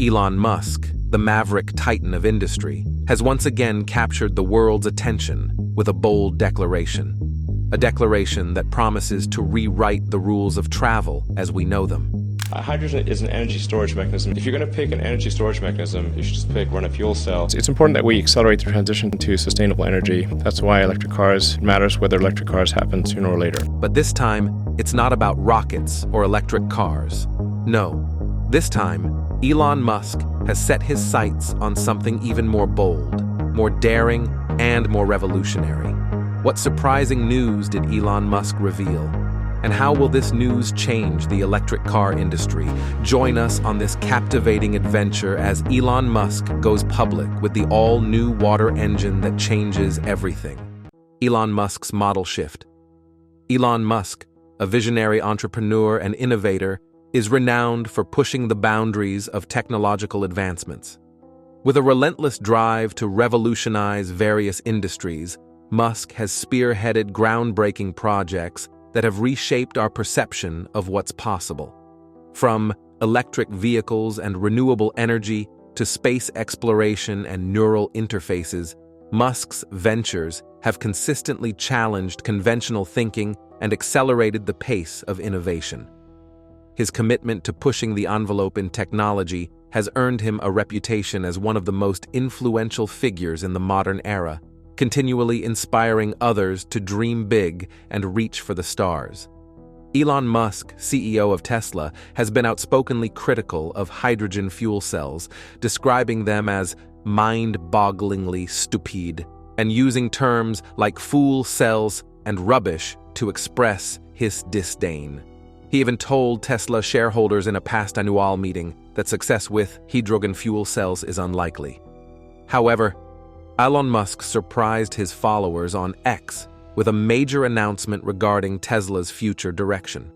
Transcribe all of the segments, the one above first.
Elon Musk, the maverick titan of industry, has once again captured the world's attention with a bold declaration. A declaration that promises to rewrite the rules of travel as we know them. Hydrogen is an energy storage mechanism. If you're going to pick an energy storage mechanism, you should just run a fuel cell. It's important that we accelerate the transition to sustainable energy. That's why electric cars matters, whether electric cars happen sooner or later. But this time, it's not about rockets or electric cars. No, this time, Elon Musk has set his sights on something even more bold, more daring, and more revolutionary. What surprising news did Elon Musk reveal? And how will this news change the electric car industry? Join us on this captivating adventure as Elon Musk goes public with the all-new water engine that changes everything. Elon Musk's model shift. Elon Musk, a visionary entrepreneur and innovator, is renowned for pushing the boundaries of technological advancements. With a relentless drive to revolutionize various industries, Musk has spearheaded groundbreaking projects that have reshaped our perception of what's possible. From electric vehicles and renewable energy to space exploration and neural interfaces, Musk's ventures have consistently challenged conventional thinking and accelerated the pace of innovation. His commitment to pushing the envelope in technology has earned him a reputation as one of the most influential figures in the modern era, continually inspiring others to dream big and reach for the stars. Elon Musk, CEO of Tesla, has been outspokenly critical of hydrogen fuel cells, describing them as mind-bogglingly stupid, and using terms like fool cells and rubbish to express his disdain. He even told Tesla shareholders in a past annual meeting that success with hydrogen fuel cells is unlikely. However, Elon Musk surprised his followers on X with a major announcement regarding Tesla's future direction.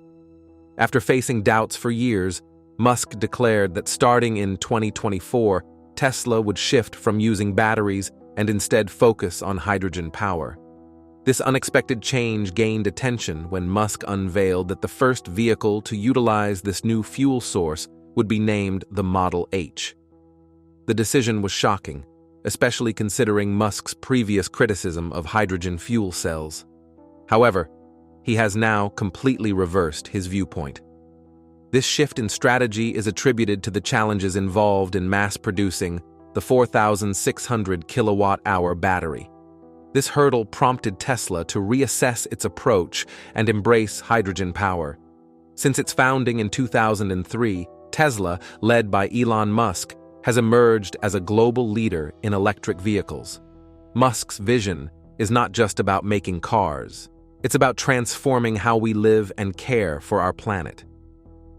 After facing doubts for years, Musk declared that starting in 2024, Tesla would shift from using batteries and instead focus on hydrogen power. This unexpected change gained attention when Musk unveiled that the first vehicle to utilize this new fuel source would be named the Model H. The decision was shocking, especially considering Musk's previous criticism of hydrogen fuel cells. However, he has now completely reversed his viewpoint. This shift in strategy is attributed to the challenges involved in mass-producing the 4,600 kilowatt-hour battery. This hurdle prompted Tesla to reassess its approach and embrace hydrogen power. Since its founding in 2003, Tesla, led by Elon Musk, has emerged as a global leader in electric vehicles. Musk's vision is not just about making cars. It's about transforming how we live and care for our planet.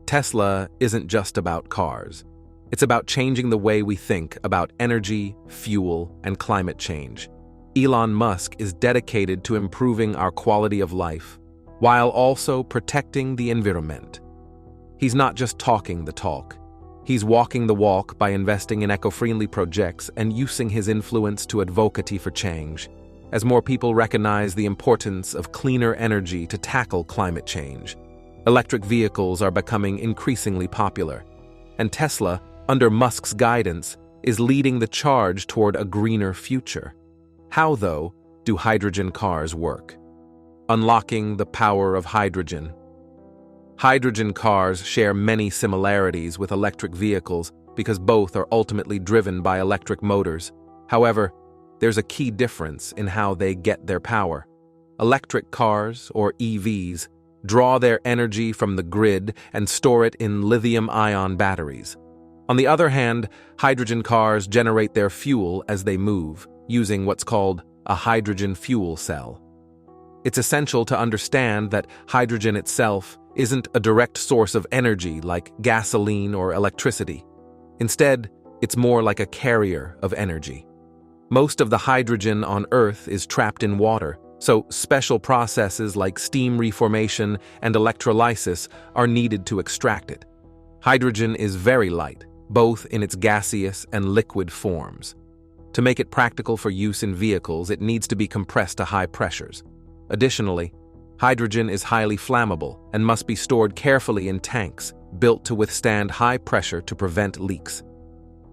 Tesla isn't just about cars. It's about changing the way we think about energy, fuel, and climate change. Elon Musk is dedicated to improving our quality of life, while also protecting the environment. He's not just talking the talk. He's walking the walk by investing in eco-friendly projects and using his influence to advocate for change. As more people recognize the importance of cleaner energy to tackle climate change, electric vehicles are becoming increasingly popular. And Tesla, under Musk's guidance, is leading the charge toward a greener future. How, though, do hydrogen cars work? Unlocking the power of hydrogen. Hydrogen cars share many similarities with electric vehicles because both are ultimately driven by electric motors. However, there's a key difference in how they get their power. Electric cars, or EVs, draw their energy from the grid and store it in lithium-ion batteries. On the other hand, hydrogen cars generate their fuel as they move, using what's called a hydrogen fuel cell. It's essential to understand that hydrogen itself isn't a direct source of energy like gasoline or electricity. Instead, it's more like a carrier of energy. Most of the hydrogen on Earth is trapped in water, so special processes like steam reformation and electrolysis are needed to extract it. Hydrogen is very light, both in its gaseous and liquid forms. To make it practical for use in vehicles, it needs to be compressed to high pressures. Additionally, hydrogen is highly flammable and must be stored carefully in tanks built to withstand high pressure to prevent leaks.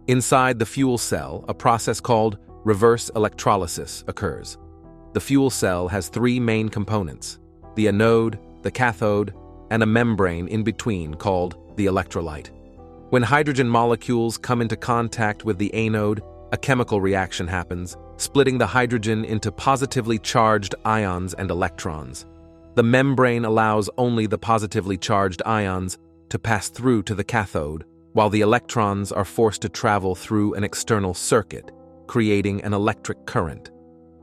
Inside the fuel cell, a process called reverse electrolysis occurs. The fuel cell has three main components: the anode, the cathode, and a membrane in between called the electrolyte. When hydrogen molecules come into contact with the anode, a chemical reaction happens, splitting the hydrogen into positively charged ions and electrons. The membrane allows only the positively charged ions to pass through to the cathode, while the electrons are forced to travel through an external circuit, creating an electric current.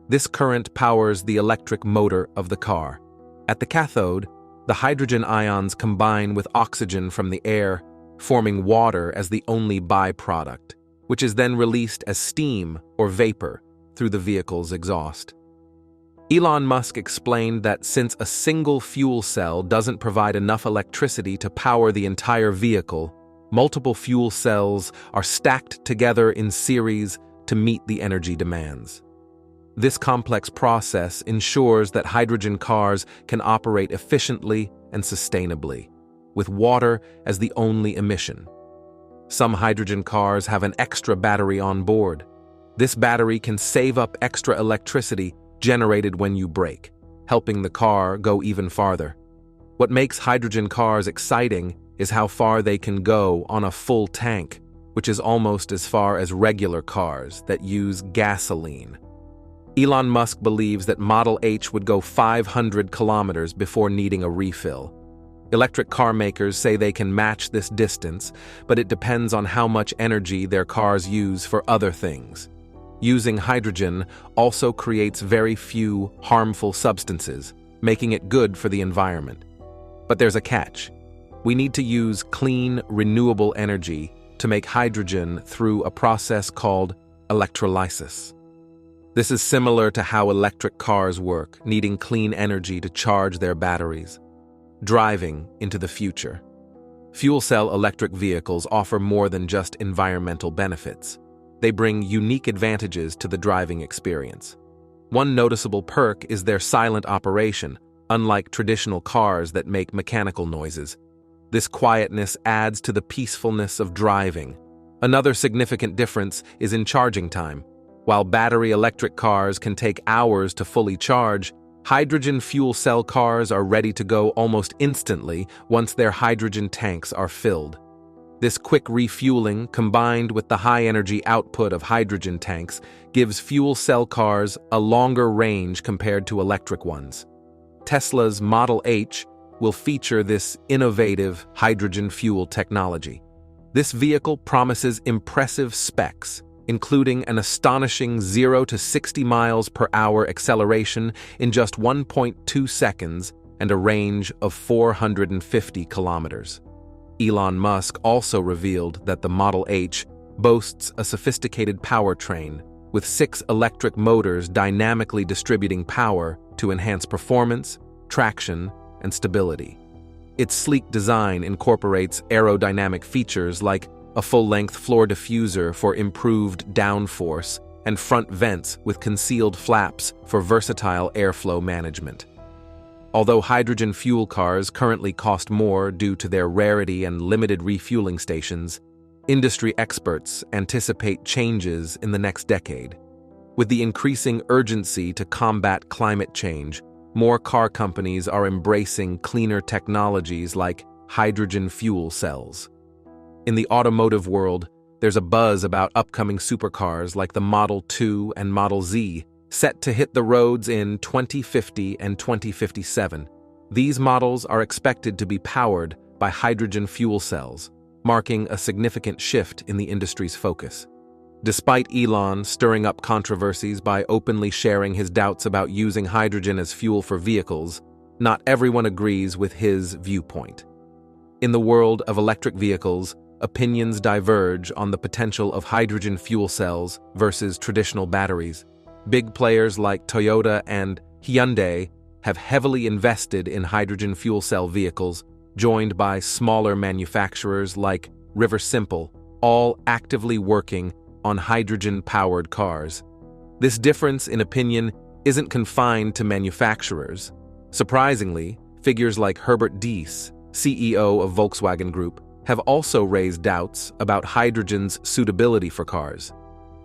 This current powers the electric motor of the car. At the cathode, the hydrogen ions combine with oxygen from the air, forming water as the only byproduct, which is then released as steam or vapor through the vehicle's exhaust. Elon Musk explained that since a single fuel cell doesn't provide enough electricity to power the entire vehicle, multiple fuel cells are stacked together in series to meet the energy demands. This complex process ensures that hydrogen cars can operate efficiently and sustainably, with water as the only emission. Some hydrogen cars have an extra battery on board. This battery can save up extra electricity generated when you brake, helping the car go even farther. What makes hydrogen cars exciting is how far they can go on a full tank, which is almost as far as regular cars that use gasoline. Elon Musk believes that Model H would go 500 kilometers before needing a refill. Electric car makers say they can match this distance, but it depends on how much energy their cars use for other things. Using hydrogen also creates very few harmful substances, making it good for the environment. But there's a catch. We need to use clean, renewable energy to make hydrogen through a process called electrolysis. This is similar to how electric cars work, needing clean energy to charge their batteries. Driving into the future. Fuel cell electric vehicles offer more than just environmental benefits. They bring unique advantages to the driving experience. One noticeable perk is their silent operation, unlike traditional cars that make mechanical noises. This quietness adds to the peacefulness of driving. Another significant difference is in charging time. While battery electric cars can take hours to fully charge, hydrogen fuel cell cars are ready to go almost instantly once their hydrogen tanks are filled. This quick refueling, combined with the high-energy output of hydrogen tanks, gives fuel cell cars a longer range compared to electric ones. Tesla's Model H will feature this innovative hydrogen fuel technology. This vehicle promises impressive specs, including an astonishing 0 to 60 miles per hour acceleration in just 1.2 seconds and a range of 450 kilometers. Elon Musk also revealed that the Model H boasts a sophisticated powertrain, with 6 electric motors dynamically distributing power to enhance performance, traction, and stability. Its sleek design incorporates aerodynamic features like a full-length floor diffuser for improved downforce and front vents with concealed flaps for versatile airflow management. Although hydrogen fuel cars currently cost more due to their rarity and limited refueling stations, industry experts anticipate changes in the next decade. With the increasing urgency to combat climate change, more car companies are embracing cleaner technologies like hydrogen fuel cells. In the automotive world, there's a buzz about upcoming supercars like the Model 2 and Model Z, set to hit the roads in 2050 and 2057. These models are expected to be powered by hydrogen fuel cells, marking a significant shift in the industry's focus. Despite Elon stirring up controversies by openly sharing his doubts about using hydrogen as fuel for vehicles, not everyone agrees with his viewpoint. In the world of electric vehicles, opinions diverge on the potential of hydrogen fuel cells versus traditional batteries. Big players like Toyota and Hyundai have heavily invested in hydrogen fuel cell vehicles, joined by smaller manufacturers like River Simple, all actively working on hydrogen-powered cars. This difference in opinion isn't confined to manufacturers. Surprisingly, figures like Herbert Diess, CEO of Volkswagen Group, have also raised doubts about hydrogen's suitability for cars.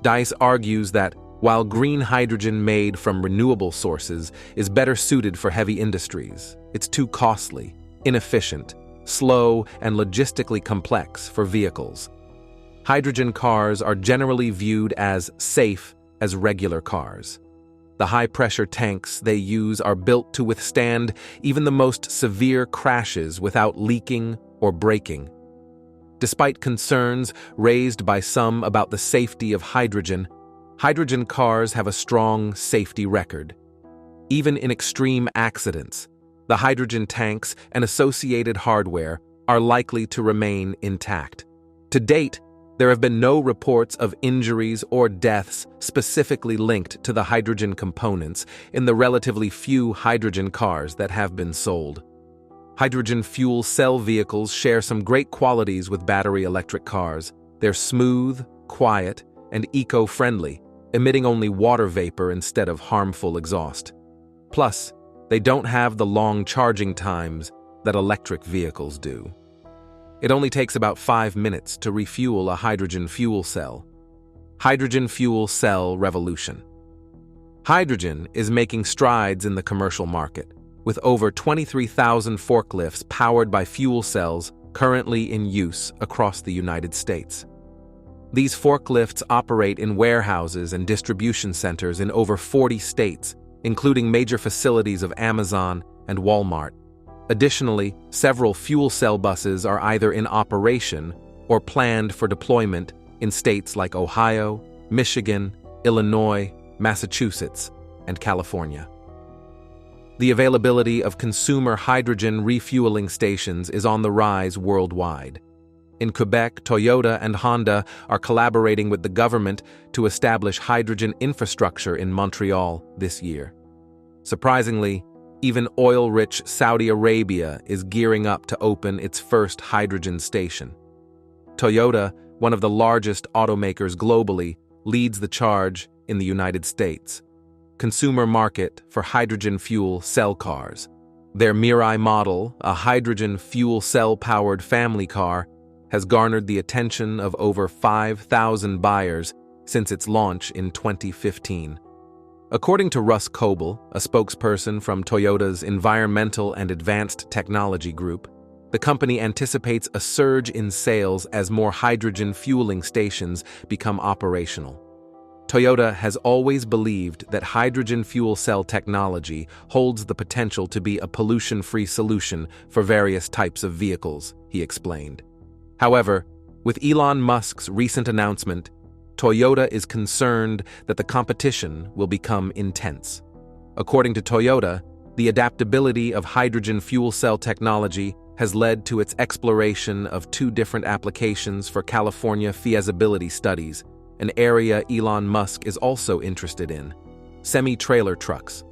DICE argues that while green hydrogen made from renewable sources is better suited for heavy industries, it's too costly, inefficient, slow, and logistically complex for vehicles. Hydrogen cars are generally viewed as safe as regular cars. The high-pressure tanks they use are built to withstand even the most severe crashes without leaking or breaking. Despite concerns raised by some about the safety of hydrogen cars have a strong safety record. Even in extreme accidents, the hydrogen tanks and associated hardware are likely to remain intact. To date, there have been no reports of injuries or deaths specifically linked to the hydrogen components in the relatively few hydrogen cars that have been sold. Hydrogen fuel cell vehicles share some great qualities with battery electric cars. They're smooth, quiet, and eco-friendly, emitting only water vapor instead of harmful exhaust. Plus, they don't have the long charging times that electric vehicles do. It only takes about 5 minutes to refuel a hydrogen fuel cell. Hydrogen fuel cell revolution. Hydrogen is making strides in the commercial market, with over 23,000 forklifts powered by fuel cells currently in use across the United States. These forklifts operate in warehouses and distribution centers in over 40 states, including major facilities of Amazon and Walmart. Additionally, several fuel cell buses are either in operation or planned for deployment in states like Ohio, Michigan, Illinois, Massachusetts, and California. The availability of consumer hydrogen refueling stations is on the rise worldwide. In Quebec, Toyota and Honda are collaborating with the government to establish hydrogen infrastructure in Montreal this year. Surprisingly, even oil-rich Saudi Arabia is gearing up to open its first hydrogen station. Toyota, one of the largest automakers globally, leads the charge in the United States. Consumer market for hydrogen fuel cell cars. Their Mirai model, a hydrogen fuel cell-powered family car, has garnered the attention of over 5,000 buyers since its launch in 2015. According to Russ Coble, a spokesperson from Toyota's Environmental and Advanced Technology Group, the company anticipates a surge in sales as more hydrogen fueling stations become operational. Toyota has always believed that hydrogen fuel cell technology holds the potential to be a pollution-free solution for various types of vehicles, he explained. However, with Elon Musk's recent announcement, Toyota is concerned that the competition will become intense. According to Toyota, the adaptability of hydrogen fuel cell technology has led to its exploration of 2 different applications for California feasibility studies, an area Elon Musk is also interested in: semi-trailer trucks.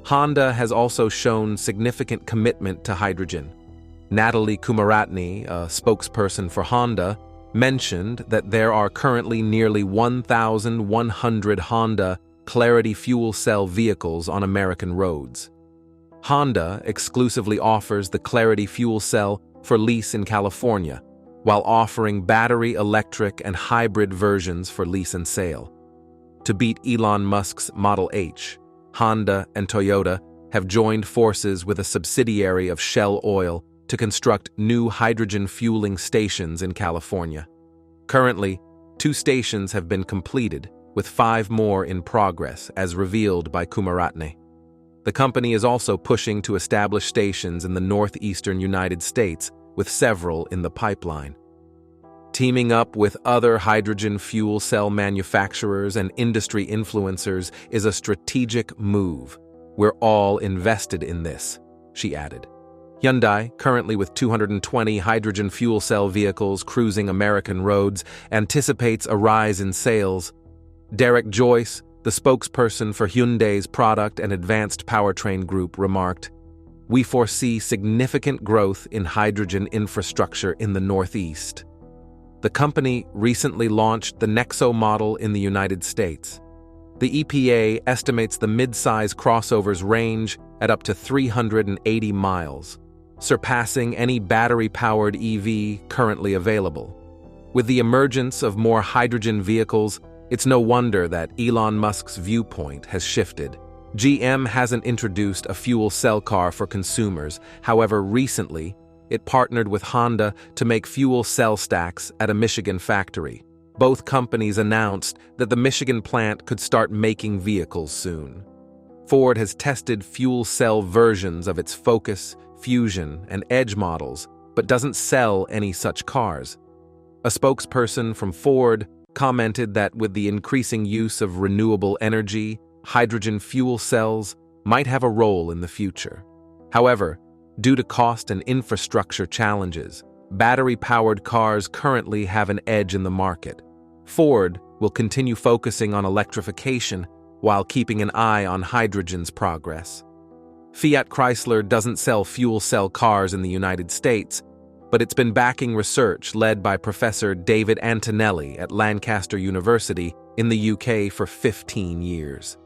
Honda has also shown significant commitment to hydrogen. Natalie Kumaratne, a spokesperson for Honda, mentioned that there are currently nearly 1,100 Honda Clarity fuel cell vehicles on American roads. Honda exclusively offers the Clarity fuel cell for lease in California, while offering battery electric and hybrid versions for lease and sale. To beat Elon Musk's Model H, Honda and Toyota have joined forces with a subsidiary of Shell Oil to construct new hydrogen fueling stations in California. Currently, 2 stations have been completed, with 5 more in progress, as revealed by Kumaratne. The company is also pushing to establish stations in the northeastern United States, with several in the pipeline. Teaming up with other hydrogen fuel cell manufacturers and industry influencers is a strategic move. We're all invested in this, she added. Hyundai, currently with 220 hydrogen fuel cell vehicles cruising American roads, anticipates a rise in sales. Derek Joyce, the spokesperson for Hyundai's Product and Advanced Powertrain Group, remarked, "We foresee significant growth in hydrogen infrastructure in the Northeast." The company recently launched the Nexo model in the United States. The EPA estimates the mid-size crossover's range at up to 380 miles. surpassing any battery-powered EV currently available. With the emergence of more hydrogen vehicles, it's no wonder that Elon Musk's viewpoint has shifted. GM hasn't introduced a fuel cell car for consumers. However, recently, it partnered with Honda to make fuel cell stacks at a Michigan factory. Both companies announced that the Michigan plant could start making vehicles soon. Ford has tested fuel cell versions of its Focus, Fusion, and Edge models, but doesn't sell any such cars. A spokesperson from Ford commented that with the increasing use of renewable energy, hydrogen fuel cells might have a role in the future. However, due to cost and infrastructure challenges, battery-powered cars currently have an edge in the market. Ford will continue focusing on electrification while keeping an eye on hydrogen's progress. Fiat Chrysler doesn't sell fuel cell cars in the United States, but it's been backing research led by Professor David Antonelli at Lancaster University in the UK for 15 years.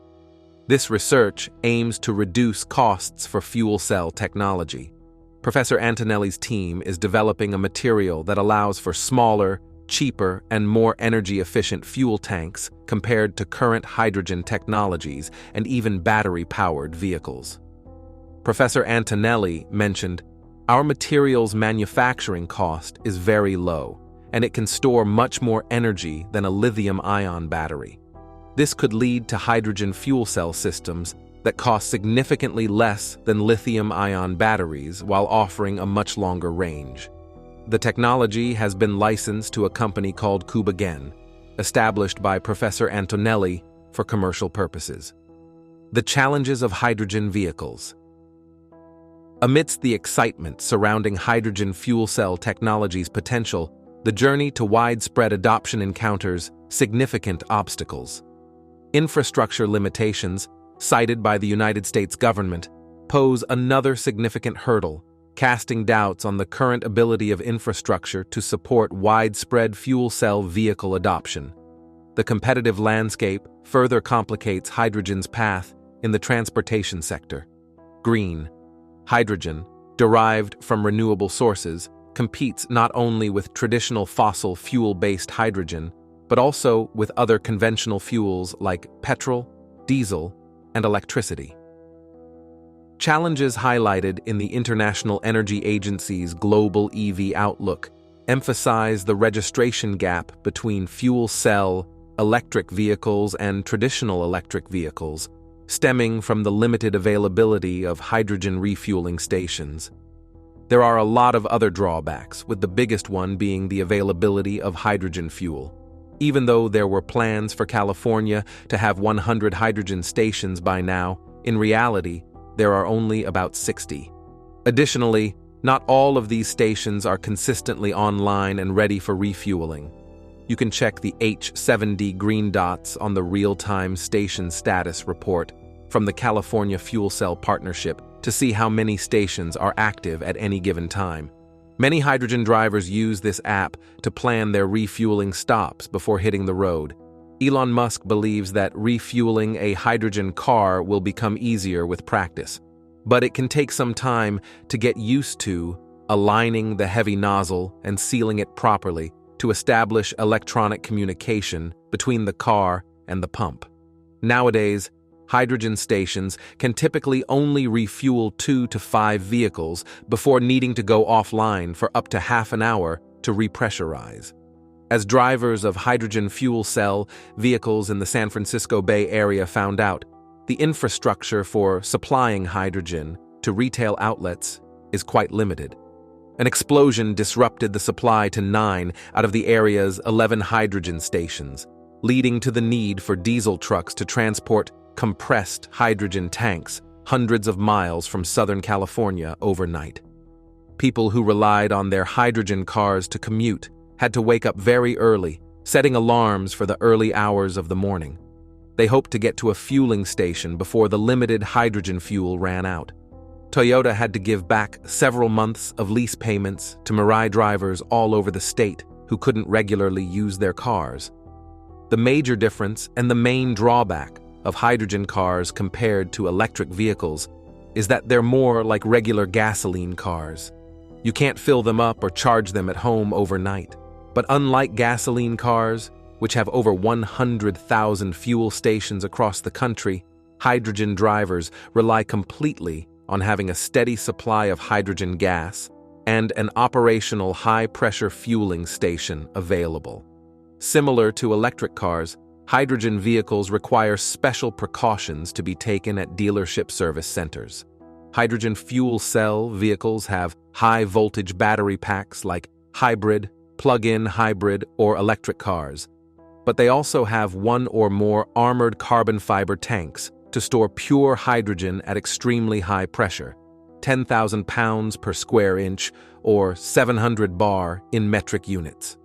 This research aims to reduce costs for fuel cell technology. Professor Antonelli's team is developing a material that allows for smaller, cheaper, and more energy-efficient fuel tanks compared to current hydrogen technologies and even battery-powered vehicles. Professor Antonelli mentioned, "Our material's manufacturing cost is very low, and it can store much more energy than a lithium-ion battery. This could lead to hydrogen fuel cell systems that cost significantly less than lithium-ion batteries while offering a much longer range." The technology has been licensed to a company called Kubogen, established by Professor Antonelli for commercial purposes. The challenges of hydrogen vehicles. Amidst the excitement surrounding hydrogen fuel cell technology's potential, the journey to widespread adoption encounters significant obstacles. Infrastructure limitations, cited by the United States government, pose another significant hurdle, casting doubts on the current ability of infrastructure to support widespread fuel cell vehicle adoption. The competitive landscape further complicates hydrogen's path in the transportation sector. Green hydrogen, derived from renewable sources, competes not only with traditional fossil fuel-based hydrogen, but also with other conventional fuels like petrol, diesel, and electricity. Challenges highlighted in the International Energy Agency's Global EV Outlook emphasize the registration gap between fuel cell electric vehicles and traditional electric vehicles, stemming from the limited availability of hydrogen refueling stations. There are a lot of other drawbacks, with the biggest one being the availability of hydrogen fuel. Even though there were plans for California to have 100 hydrogen stations by now, in reality, there are only about 60. Additionally, not all of these stations are consistently online and ready for refueling. You can check the H7D green dots on the real-time station status report from the California Fuel Cell Partnership to see how many stations are active at any given time. Many hydrogen drivers use this app to plan their refueling stops before hitting the road. Elon Musk believes that refueling a hydrogen car will become easier with practice, but it can take some time to get used to aligning the heavy nozzle and sealing it properly to establish electronic communication between the car and the pump. Nowadays, hydrogen stations can typically only refuel 2 to 5 vehicles before needing to go offline for up to half an hour to repressurize. As drivers of hydrogen fuel cell vehicles in the San Francisco Bay Area found out, the infrastructure for supplying hydrogen to retail outlets is quite limited. An explosion disrupted the supply to 9 out of the area's 11 hydrogen stations, leading to the need for diesel trucks to transport compressed hydrogen tanks hundreds of miles from Southern California overnight. People who relied on their hydrogen cars to commute had to wake up very early, setting alarms for the early hours of the morning. They hoped to get to a fueling station before the limited hydrogen fuel ran out. Toyota had to give back several months of lease payments to Mirai drivers all over the state who couldn't regularly use their cars. The major difference and the main drawback of hydrogen cars compared to electric vehicles is that they're more like regular gasoline cars. You can't fill them up or charge them at home overnight. But unlike gasoline cars, which have over 100,000 fuel stations across the country, hydrogen drivers rely completely on having a steady supply of hydrogen gas and an operational high-pressure fueling station available. Similar to electric cars, hydrogen vehicles require special precautions to be taken at dealership service centers. Hydrogen fuel cell vehicles have high-voltage battery packs like hybrid, plug-in hybrid, or electric cars, but they also have one or more armored carbon fiber tanks to store pure hydrogen at extremely high pressure, 10,000 pounds per square inch or 700 bar in metric units.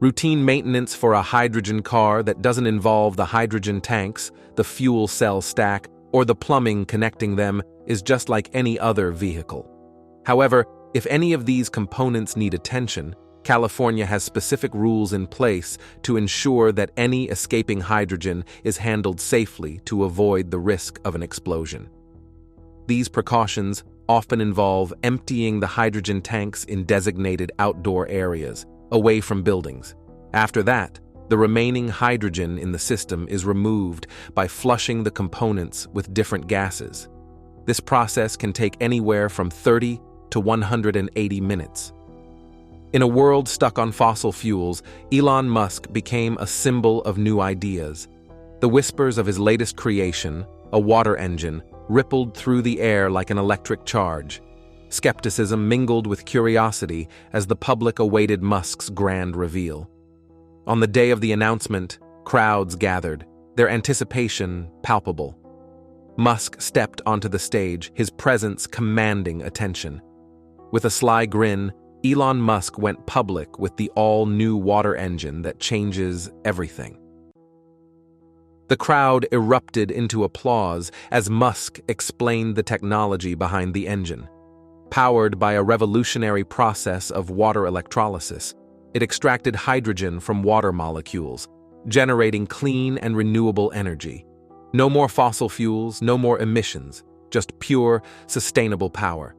Routine maintenance for a hydrogen car that doesn't involve the hydrogen tanks, the fuel cell stack, or the plumbing connecting them is just like any other vehicle. However, if any of these components need attention, California has specific rules in place to ensure that any escaping hydrogen is handled safely to avoid the risk of an explosion. These precautions often involve emptying the hydrogen tanks in designated outdoor areas, away from buildings. After that, the remaining hydrogen in the system is removed by flushing the components with different gases. This process can take anywhere from 30 to 180 minutes. In a world stuck on fossil fuels, Elon Musk became a symbol of new ideas. The whispers of his latest creation, a water engine, rippled through the air like an electric charge. Skepticism mingled with curiosity as the public awaited Musk's grand reveal. On the day of the announcement, crowds gathered, their anticipation palpable. Musk stepped onto the stage, his presence commanding attention. With a sly grin, Elon Musk went public with the all-new water engine that changes everything. The crowd erupted into applause as Musk explained the technology behind the engine. Powered by a revolutionary process of water electrolysis, it extracted hydrogen from water molecules, generating clean and renewable energy. No more fossil fuels, no more emissions, just pure, sustainable power.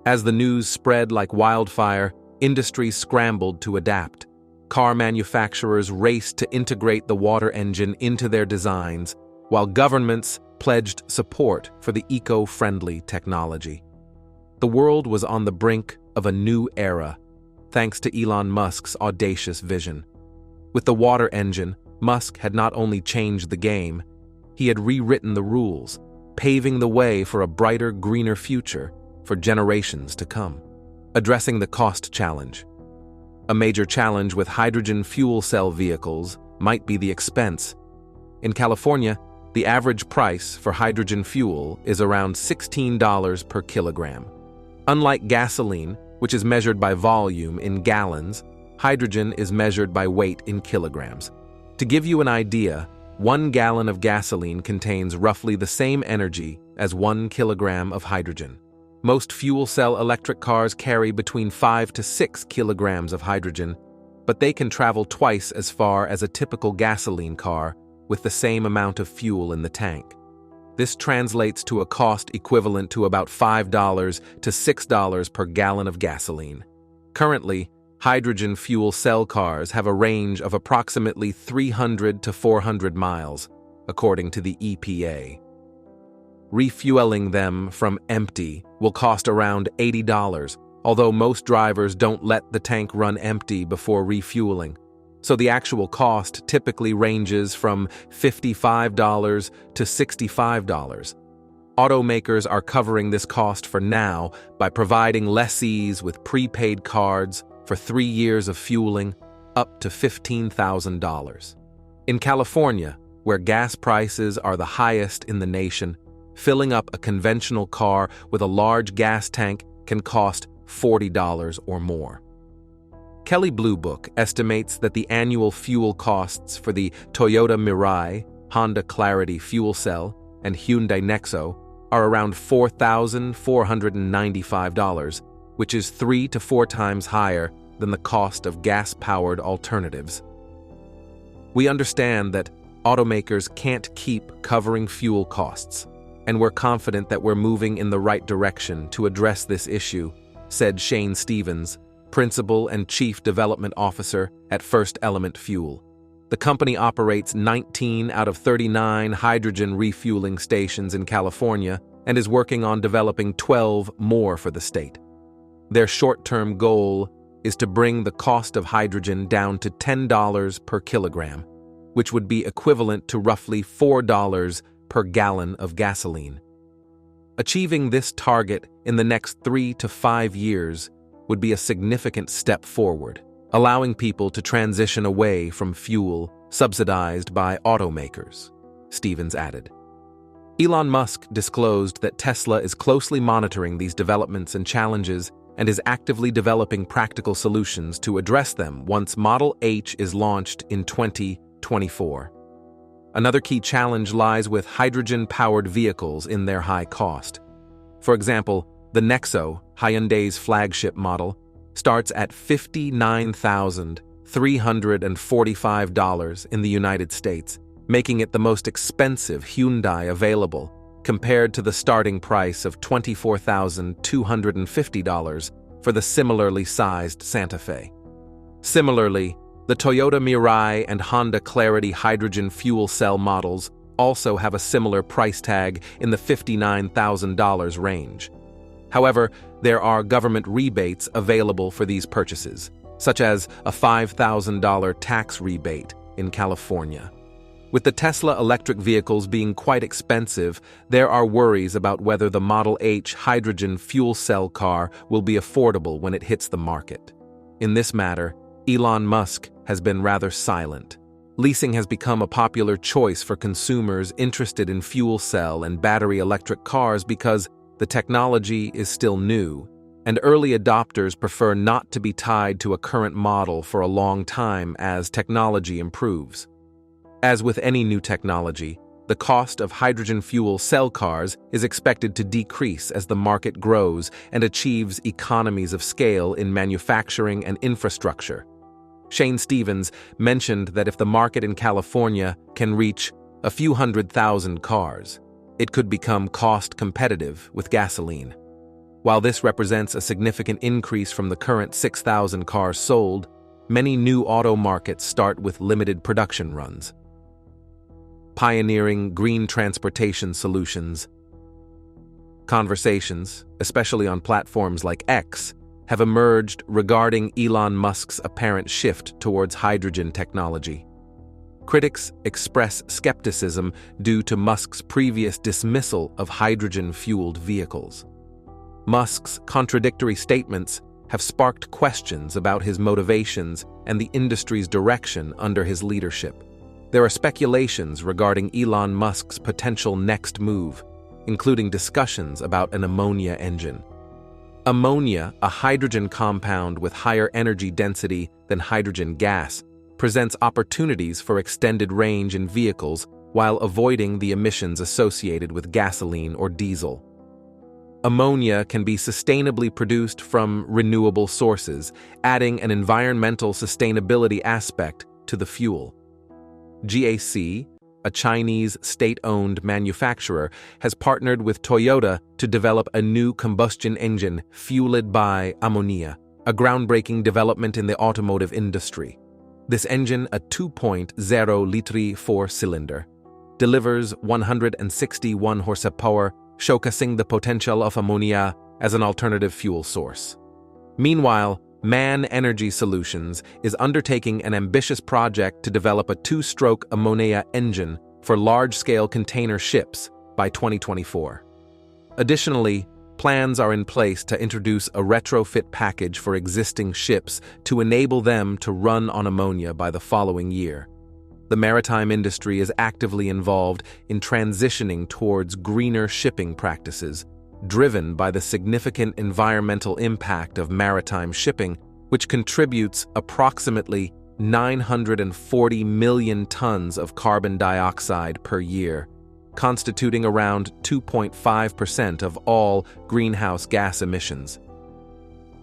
As the news spread like wildfire, industries scrambled to adapt. Car manufacturers raced to integrate the water engine into their designs, while governments pledged support for the eco-friendly technology. The world was on the brink of a new era, thanks to Elon Musk's audacious vision. With the water engine, Musk had not only changed the game, he had rewritten the rules, paving the way for a brighter, greener future for generations to come. Addressing the cost challenge. A major challenge with hydrogen fuel cell vehicles might be the expense. In California, the average price for hydrogen fuel is around $16 per kilogram. Unlike gasoline, which is measured by volume in gallons, hydrogen is measured by weight in kilograms. To give you an idea, 1 gallon of gasoline contains roughly the same energy as 1 kilogram of hydrogen. Most fuel cell electric cars carry between 5 to 6 kilograms of hydrogen, but they can travel twice as far as a typical gasoline car with the same amount of fuel in the tank. This translates to a cost equivalent to about $5 to $6 per gallon of gasoline. Currently, hydrogen fuel cell cars have a range of approximately 300 to 400 miles, according to the EPA. Refueling them from empty will cost around $80, although most drivers don't let the tank run empty before refueling. So the actual cost typically ranges from $55 to $65. Automakers are covering this cost for now by providing lessees with prepaid cards for 3 years of fueling, up to $15,000. In California, where gas prices are the highest in the nation, filling up a conventional car with a large gas tank can cost $40 or more. Kelley Blue Book estimates that the annual fuel costs for the Toyota Mirai, Honda Clarity fuel cell, and Hyundai Nexo are around $4,495, which is 3 to 4 times higher than the cost of gas-powered alternatives. We understand that automakers can't keep covering fuel costs. and we're confident that we're moving in the right direction to address this issue, said Shane Stevens, Principal and Chief Development Officer at First Element Fuel. The company operates 19 out of 39 hydrogen refueling stations in California and is working on developing 12 more for the state. Their short-term goal is to bring the cost of hydrogen down to $10 per kilogram, which would be equivalent to roughly $4 per gallon of gasoline. Achieving this target in the next 3 to 5 years would be a significant step forward, allowing people to transition away from fuel subsidized by automakers, Stevens added. Elon Musk disclosed that Tesla is closely monitoring these developments and challenges and is actively developing practical solutions to address them once Model H is launched in 2024. Another key challenge lies with hydrogen-powered vehicles in their high cost. For example, the Nexo, Hyundai's flagship model, starts at $59,345 in the United States, making it the most expensive Hyundai available, compared to the starting price of $24,250 for the similarly sized Santa Fe. Similarly, the Toyota Mirai and Honda Clarity hydrogen fuel cell models also have a similar price tag in the $59,000 range. However, there are government rebates available for these purchases, such as a $5,000 tax rebate in California. With the Tesla electric vehicles being quite expensive, there are worries about whether the Model H hydrogen fuel cell car will be affordable when it hits the market. In this matter, Elon Musk has been rather silent. Leasing has become a popular choice for consumers interested in fuel cell and battery electric cars because the technology is still new, and early adopters prefer not to be tied to a current model for a long time as technology improves. As with any new technology, the cost of hydrogen fuel cell cars is expected to decrease as the market grows and achieves economies of scale in manufacturing and infrastructure. Shane Stevens mentioned that if the market in California can reach a few 100,000 cars, it could become cost competitive with gasoline. While this represents a significant increase from the current 6,000 cars sold, many new auto markets start with limited production runs. Pioneering green transportation solutions. Conversations, especially on platforms like X, have emerged regarding Elon Musk's apparent shift towards hydrogen technology. Critics express skepticism due to Musk's previous dismissal of hydrogen-fueled vehicles. Musk's contradictory statements have sparked questions about his motivations and the industry's direction under his leadership. There are speculations regarding Elon Musk's potential next move, including discussions about an ammonia engine. Ammonia, a hydrogen compound with higher energy density than hydrogen gas, presents opportunities for extended range in vehicles while avoiding the emissions associated with gasoline or diesel. Ammonia can be sustainably produced from renewable sources, adding an environmental sustainability aspect to the fuel. GAC, a Chinese state-owned manufacturer, has partnered with Toyota to develop a new combustion engine fueled by ammonia, a groundbreaking development in the automotive industry. This engine, a 2.0-liter four-cylinder, delivers 161 horsepower, showcasing the potential of ammonia as an alternative fuel source. Meanwhile, MAN Energy Solutions is undertaking an ambitious project to develop a two-stroke ammonia engine for large-scale container ships by 2024. Additionally, plans are in place to introduce a retrofit package for existing ships to enable them to run on ammonia by the following year. The maritime industry is actively involved in transitioning towards greener shipping practices, driven by the significant environmental impact of maritime shipping, which contributes approximately 940 million tons of carbon dioxide per year, constituting around 2.5% of all greenhouse gas emissions.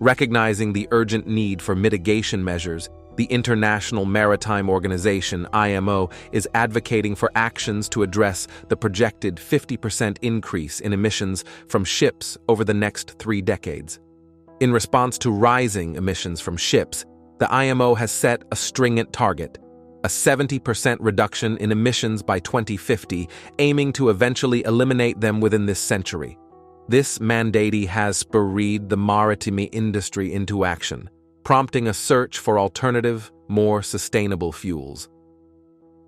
Recognizing the urgent need for mitigation measures, The International Maritime Organization, IMO, is advocating for actions to address the projected 50% increase in emissions from ships over the next 3 decades. In response to rising emissions from ships, the IMO has set a stringent target: a 70% reduction in emissions by 2050, aiming to eventually eliminate them within this century. This mandate has spurred the maritime industry into action, prompting a search for alternative, more sustainable fuels.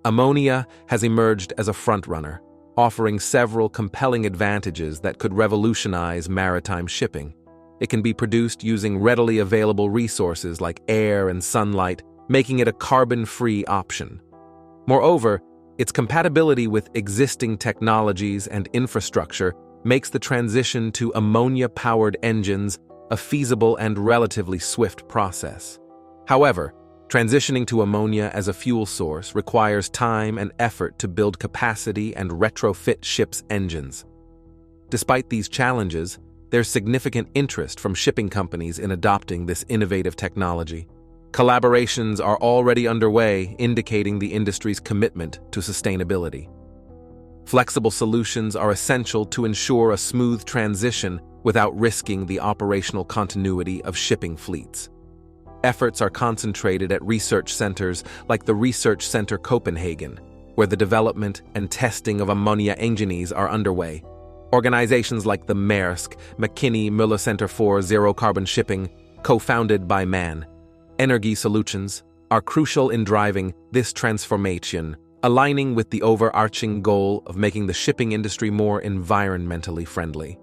Ammonia has emerged as a frontrunner, offering several compelling advantages that could revolutionize maritime shipping. It can be produced using readily available resources like air and sunlight, making it a carbon-free option. Moreover, its compatibility with existing technologies and infrastructure makes the transition to ammonia-powered engines a feasible and relatively swift process. However, transitioning to ammonia as a fuel source requires time and effort to build capacity and retrofit ships' engines. Despite these challenges, there's significant interest from shipping companies in adopting this innovative technology. Collaborations are already underway, indicating the industry's commitment to sustainability. Flexible solutions are essential to ensure a smooth transition without risking the operational continuity of shipping fleets. Efforts are concentrated at research centers like the Research Center Copenhagen, where the development and testing of ammonia engines are underway. Organizations like the Maersk, McKinney Müller Center for Zero Carbon Shipping, co-founded by MAN Energy Solutions, are crucial in driving this transformation, aligning with the overarching goal of making the shipping industry more environmentally friendly.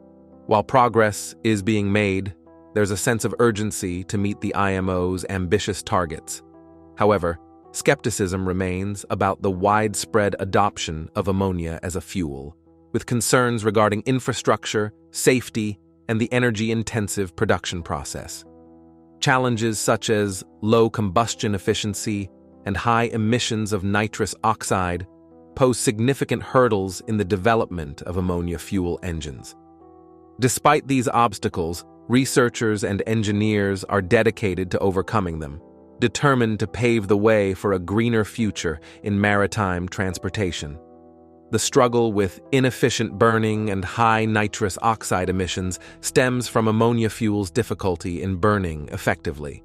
While progress is being made, there's a sense of urgency to meet the IMO's ambitious targets. However, skepticism remains about the widespread adoption of ammonia as a fuel, with concerns regarding infrastructure, safety, and the energy-intensive production process. Challenges such as low combustion efficiency and high emissions of nitrous oxide pose significant hurdles in the development of ammonia fuel engines. Despite these obstacles, researchers and engineers are dedicated to overcoming them, determined to pave the way for a greener future in maritime transportation. The struggle with inefficient burning and high nitrous oxide emissions stems from ammonia fuel's difficulty in burning effectively.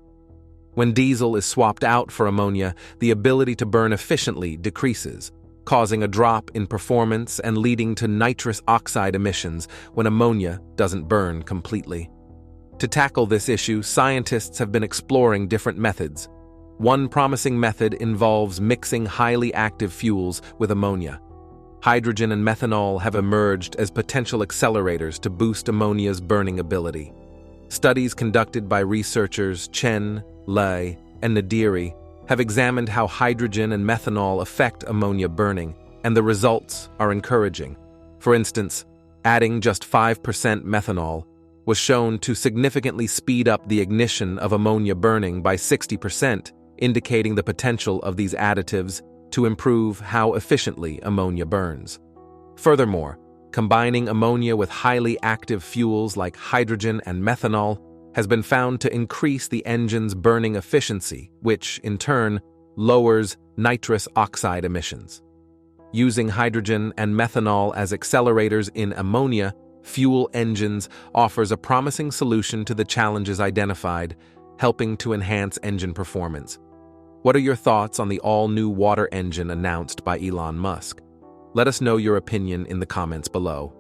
When diesel is swapped out for ammonia, the ability to burn efficiently decreases, causing a drop in performance and leading to nitrous oxide emissions when ammonia doesn't burn completely. To tackle this issue, scientists have been exploring different methods. One promising method involves mixing highly active fuels with ammonia. Hydrogen and methanol have emerged as potential accelerators to boost ammonia's burning ability. Studies conducted by researchers Chen, Lei, and Nadiri have examined how hydrogen and methanol affect ammonia burning, and the results are encouraging. For instance, adding just 5% methanol was shown to significantly speed up the ignition of ammonia burning by 60%, indicating the potential of these additives to improve how efficiently ammonia burns. Furthermore, combining ammonia with highly active fuels like hydrogen and methanol has been found to increase the engine's burning efficiency, which, in turn, lowers nitrous oxide emissions. Using hydrogen and methanol as accelerators in ammonia fuel engines offers a promising solution to the challenges identified, helping to enhance engine performance. What are your thoughts on the all-new water engine announced by Elon Musk? Let us know your opinion in the comments below.